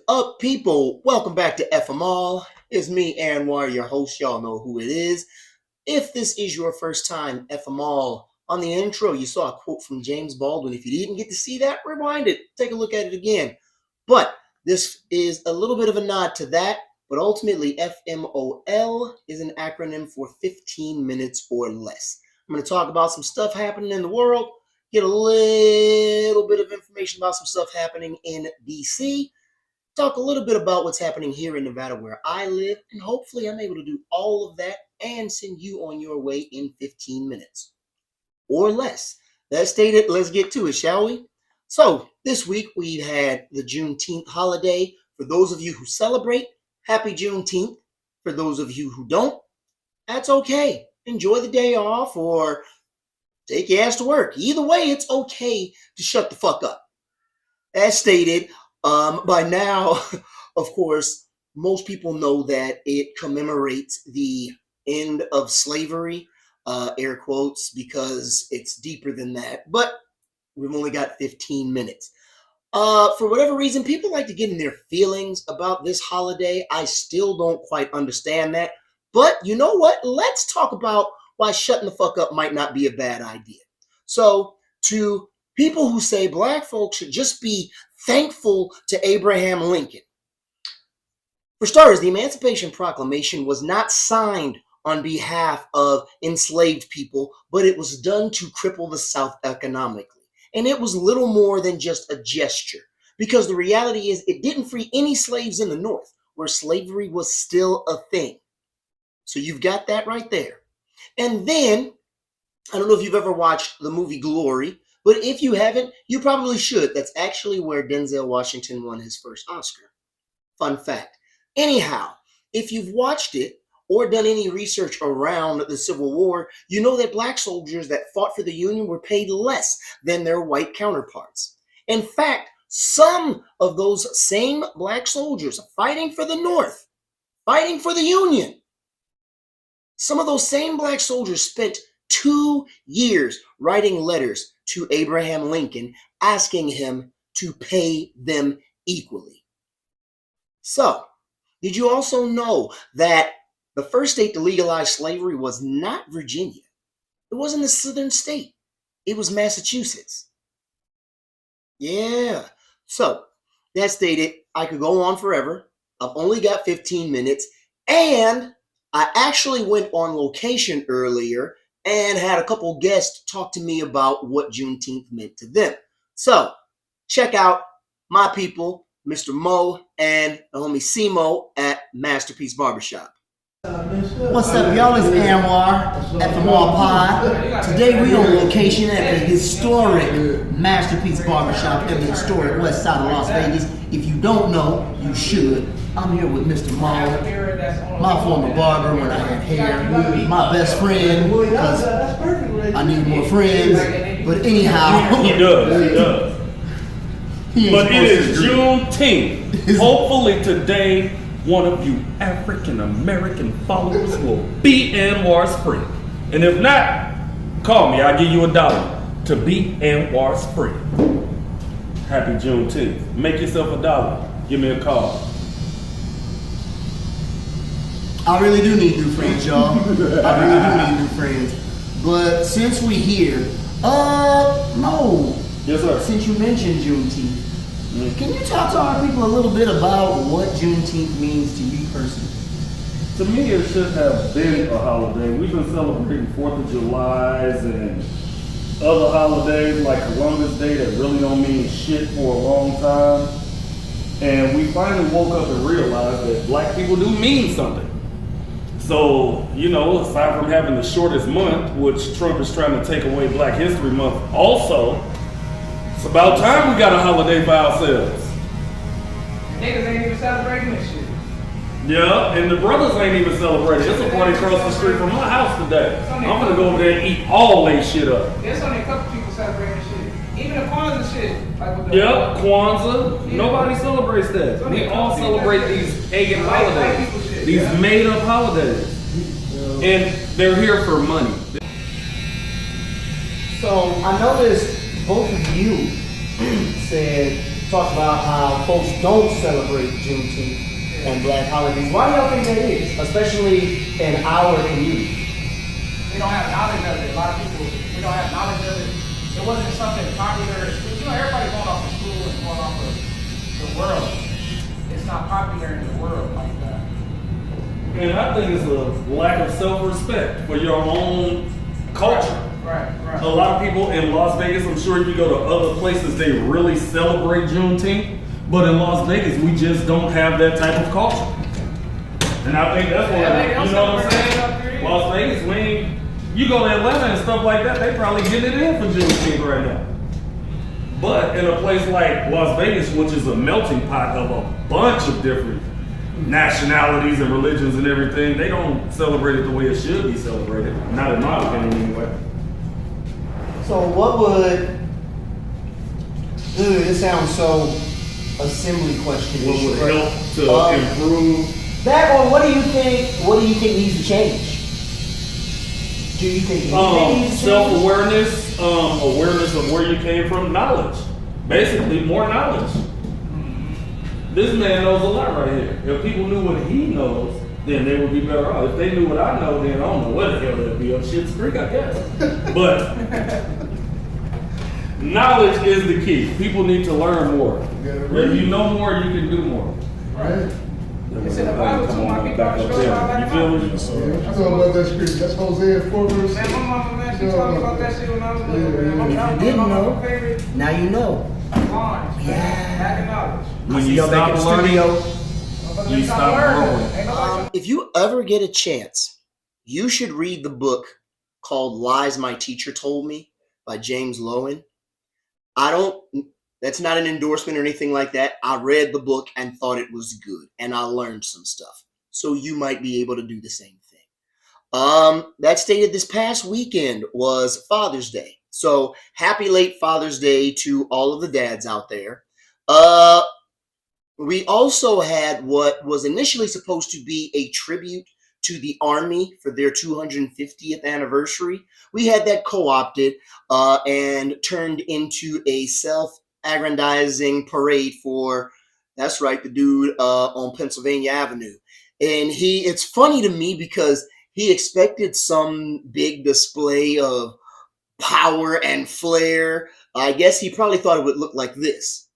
up, people? Welcome back to FMall. It's me, Anwar, your host. Y'all know who it is. If this is your first time, FMall, on the intro, you saw a quote from James Baldwin. If you didn't get to see that, rewind it. Take a look at it again. But this is a little bit of a nod to that. But ultimately, FMOL is an acronym for 15 minutes or less. I'm going to talk about some stuff happening in the world, get a little bit of information about some stuff happening in DC, talk a little bit about what's happening here in Nevada where I live, and hopefully I'm able to do all of that and send you on your way in 15 minutes or less. That stated, let's get to it, shall we? So this week we had the Juneteenth holiday. For those of you who celebrate, happy Juneteenth. For those of you who don't, that's okay. Enjoy the day off or take your ass to work. Either way, it's okay to shut the fuck up. As stated, by now, of course, most people know that it commemorates the end of slavery, air quotes, because it's deeper than that. But we've only got 15 minutes. For whatever reason, people like to get in their feelings about this holiday. I still don't quite understand that. But you know what? Let's talk about why shutting the fuck up might not be a bad idea. So, to people who say black folks should just be thankful to Abraham Lincoln. For starters, the Emancipation Proclamation was not signed on behalf of enslaved people, but it was done to cripple the South economically. And it was little more than just a gesture, because the reality is it didn't free any slaves in the North, where slavery was still a thing. So you've got that right there. And then, I don't know if you've ever watched the movie Glory, but if you haven't, you probably should. That's actually where Denzel Washington won his first Oscar. Fun fact. Anyhow, if you've watched it or done any research around the Civil War, you know that black soldiers that fought for the Union were paid less than their white counterparts. In fact, some of those same black soldiers fighting for the North, fighting for the Union, some of those same black soldiers spent 2 years writing letters to Abraham Lincoln, asking him to pay them equally. So, did you also know that the first state to legalize slavery was not Virginia? It wasn't a southern state. It was Massachusetts. Yeah. So, that stated, I could go on forever. I've only got 15 minutes, and I actually went on location earlier and had a couple guests talk to me about what Juneteenth meant to them. So, check out my people, Mr. Mo and the homie Simo at Masterpiece Barbershop. What's up, y'all? It's Anwar at the Mall Pod. Today we on location at the historic Masterpiece Barbershop in the historic west side of Las Vegas. If you don't know, you should. I'm here with Mr. Mo, my former barber when I had hair, my best friend, because I need more friends. But anyhow, he does. But it is Juneteenth. Hopefully today, one of you African American followers will be Anwar's friend. And if not, call me. I'll give you $1 to be Anwar's friend. Happy Juneteenth. Make yourself $1. Give me a call. I really do need new friends, y'all. I really do need new friends. But since we here, Mo. Yes, sir. Since you mentioned Juneteenth, can you talk to our people a little bit about what Juneteenth means to you personally? To me, it should have been a holiday. We've been celebrating 4th of July's and other holidays like Columbus Day that really don't mean shit for a long time. And we finally woke up and realized that black people do mean something. So, you know, aside from having the shortest month, which Trump is trying to take away Black History Month also, it's about time we got a holiday for ourselves. Niggas ain't even celebrating this shit. Yeah, and the brothers ain't even celebrating. It's a party across the street from my house today. I'm gonna go over there and eat all they shit up. There's only a couple people celebrating shit. Even the Kwanzaa shit. Like with the Kwanzaa. Yeah. Nobody celebrates that. We all celebrate these pagan holidays. These yeah. made up holidays. And they're here for money. So I noticed both of you said talk about how folks don't celebrate Juneteenth and Black holidays. Why do y'all think that is, especially in our community? We don't have knowledge of it. A lot of people, we don't have knowledge of it. It wasn't something popular in school. You know, everybody's going off of school and going off of the world. It's not popular in the world like that. And I think it's a lack of self-respect for your own culture. Right. A lot of people in Las Vegas, I'm sure if you go to other places, they really celebrate Juneteenth. But in Las Vegas, we just don't have that type of culture. And I think that's what, you know what I'm saying? Las Vegas, you go to Atlanta and stuff like that, they probably getting it in for Juneteenth right now. But in a place like Las Vegas, which is a melting pot of a bunch of different nationalities and religions and everything, they don't celebrate it the way it should be celebrated. Not in my opinion anyway. So what would, it sounds so assembly question. What would help to improve? That one, what do you think needs to change? Do you think anything needs to change? Self-awareness, awareness of where you came from, knowledge. Basically, more knowledge. This man knows a lot right here. If people knew what he knows, then they would be better off. If they knew what I know, then I don't know what the hell that'd be. Up Shit's Creek, I guess. But knowledge is the key. People need to learn more. If you know more, you can do more. Right. It's in the Bible too. My people are sure about You feel me? I talk about that scripture. That's Hosea 4 verse 6. Man, my mama, man, she talked about that shit when I was little, man. If you didn't know, favorite now you know. lines, man. Yeah. Back in knowledge. When you Y'all back in stop the learning, studio. you stop growing. Ain't nobody If you ever get a chance, you should read the book called Lies My Teacher Told Me by James Lowen. That's not an endorsement or anything like that. I read the book and thought it was good, and I learned some stuff. So you might be able to do the same thing. That stated this past weekend was Father's Day. So happy late Father's Day to all of the dads out there. We also had what was initially supposed to be a tribute to the Army for their 250th anniversary. We had that co-opted and turned into a self-aggrandizing parade for, that's right, the dude on Pennsylvania Avenue. And it's funny to me because he expected some big display of power and flair. I guess he probably thought it would look like this.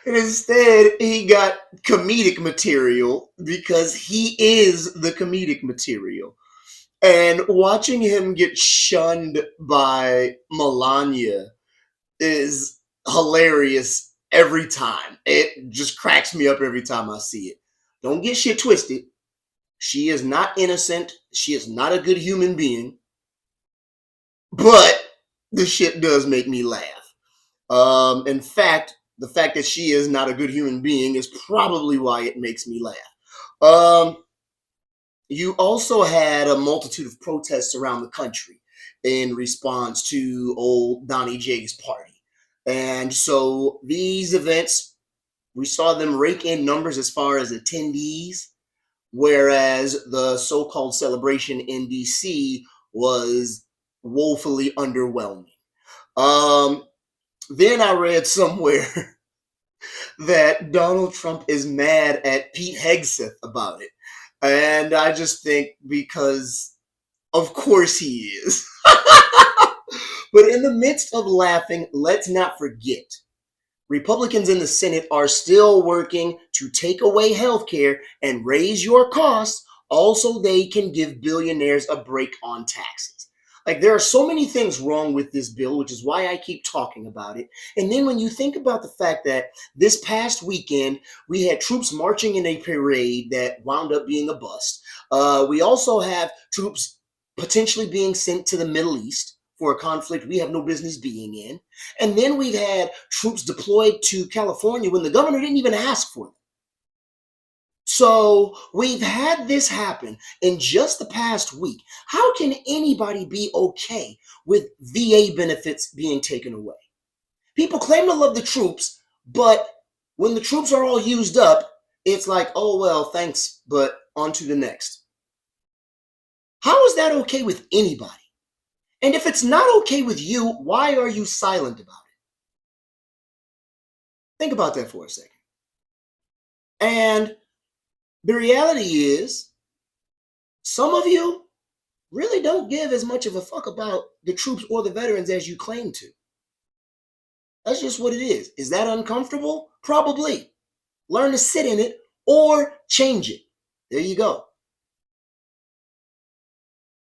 And instead, he got comedic material because he is the comedic material. And watching him get shunned by Melania is hilarious every time. It just cracks me up every time I see it. Don't get shit twisted. She is not innocent. She is not a good human being. But the shit does make me laugh. In fact, the fact that she is not a good human being is probably why it makes me laugh. You also had a multitude of protests around the country in response to old Donnie J's party. And so these events, we saw them rake in numbers as far as attendees, whereas the so-called celebration in DC was woefully underwhelming. Then I read somewhere that Donald Trump is mad at Pete Hegseth about it. And I just think because, of course he is. But in the midst of laughing, let's not forget, Republicans in the Senate are still working to take away health care and raise your costs, also they can give billionaires a break on taxes. Like, there are so many things wrong with this bill, which is why I keep talking about it. And then when you think about the fact that this past weekend, we had troops marching in a parade that wound up being a bust. We also have troops potentially being sent to the Middle East for a conflict we have no business being in. And then we've had troops deployed to California when the governor didn't even ask for them. So we've had this happen in just the past week. How can anybody be okay with VA benefits being taken away? People claim to love the troops, but when the troops are all used up, it's like, oh, well, thanks, but on to the next. How is that okay with anybody? And if it's not okay with you, why are you silent about it? Think about that for a second. And the reality is, some of you really don't give as much of a fuck about the troops or the veterans as you claim to. That's just what it is. Is that uncomfortable? Probably. Learn to sit in it or change it. There you go.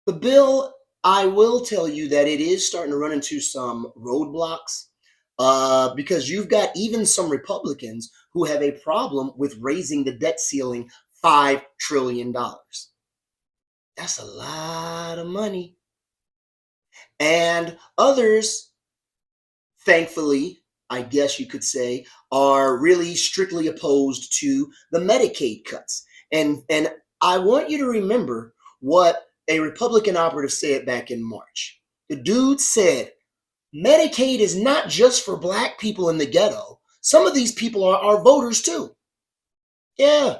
The bill, I will tell you that it is starting to run into some roadblocks because you've got even some Republicans who have a problem with raising the debt ceiling $5 trillion. That's a lot of money. And others, thankfully, I guess you could say, are really strictly opposed to the Medicaid cuts. And I want you to remember what a Republican operative said back in March. The dude said, Medicaid is not just for black people in the ghetto. Some of these people are our voters too. Yeah,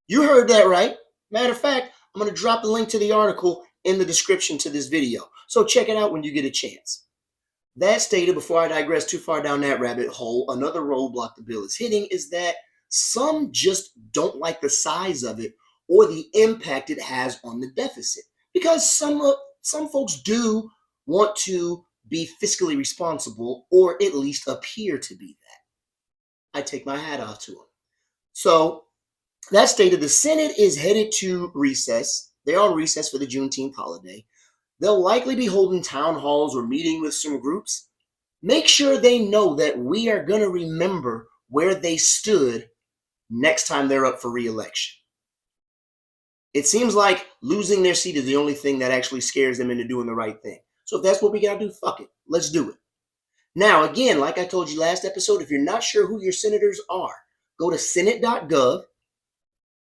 you heard that right. Matter of fact, I'm going to drop the link to the article in the description to this video. So check it out when you get a chance. That stated, before I digress too far down that rabbit hole, another roadblock the bill is hitting is that some just don't like the size of it or the impact it has on the deficit. Because some folks do want to be fiscally responsible, or at least appear to be that. I take my hat off to them. So that stated, the Senate is headed to recess. They're on recess for the Juneteenth holiday. They'll likely be holding town halls or meeting with some groups. Make sure they know that we are going to remember where they stood next time they're up for re-election. It seems like losing their seat is the only thing that actually scares them into doing the right thing. So if that's what we got to do, fuck it. Let's do it. Now, again, like I told you last episode, if you're not sure who your senators are, go to senate.gov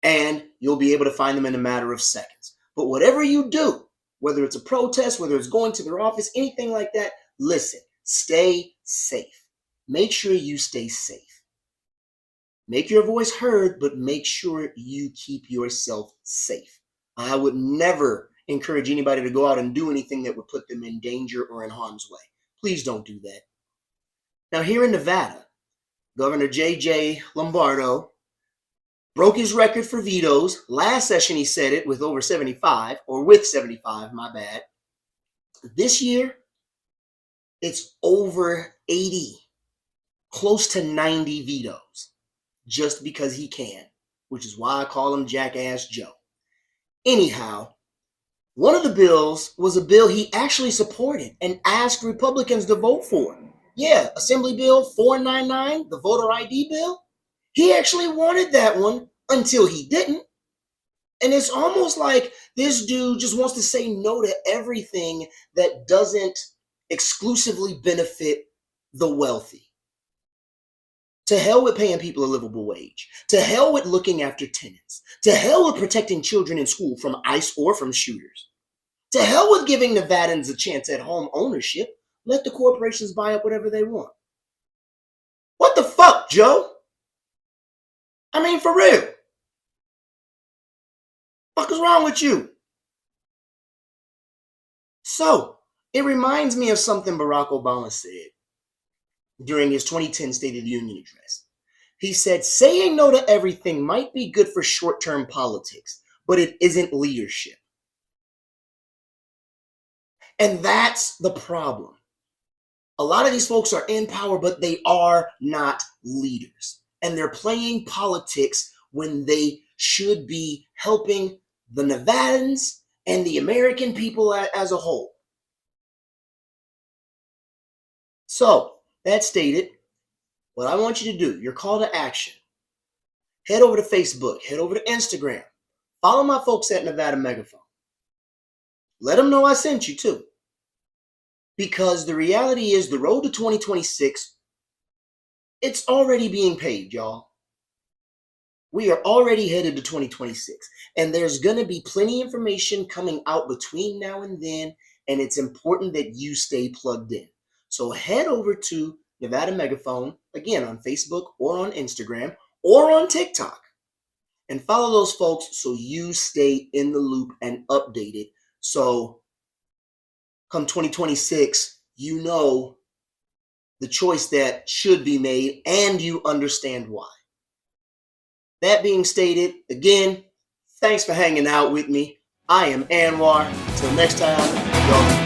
and you'll be able to find them in a matter of seconds. But whatever you do, whether it's a protest, whether it's going to their office, anything like that, listen, stay safe. Make sure you stay safe. Make your voice heard, but make sure you keep yourself safe. I would never encourage anybody to go out and do anything that would put them in danger or in harm's way. Please don't do that. Now, here in Nevada, Governor J.J. Lombardo broke his record for vetoes. Last session, he said it with over 75, or with 75, my bad. This year, it's over 80, close to 90 vetoes, just because he can, which is why I call him Jackass Joe. Anyhow, one of the bills was a bill he actually supported and asked Republicans to vote for. Yeah, Assembly Bill 499, the voter ID bill. He actually wanted that one until he didn't. And it's almost like this dude just wants to say no to everything that doesn't exclusively benefit the wealthy. To hell with paying people a livable wage. To hell with looking after tenants. To hell with protecting children in school from ICE or from shooters. To hell with giving Nevadans a chance at home ownership. Let the corporations buy up whatever they want. What the fuck, Joe? I mean, for real. What is wrong with you? So, it reminds me of something Barack Obama said during his 2010 State of the Union address. He said, saying no to everything might be good for short-term politics, but it isn't leadership. And that's the problem. A lot of these folks are in power, but they are not leaders. And they're playing politics when they should be helping the Nevadans and the American people as a whole. So, that stated, what I want you to do, your call to action, head over to Facebook, head over to Instagram, follow my folks at Nevada Megaphone. Let them know I sent you too. Because the reality is the road to 2026, it's already being paved, y'all. We are already headed to 2026. And there's going to be plenty of information coming out between now and then. And it's important that you stay plugged in. So head over to Nevada Megaphone, again, on Facebook or on Instagram or on TikTok. and follow those folks so you stay in the loop and updated. So come 2026, you know the choice that should be made and you understand why. That being stated, again, thanks for hanging out with me. I am Anwar. Until next time, y'all.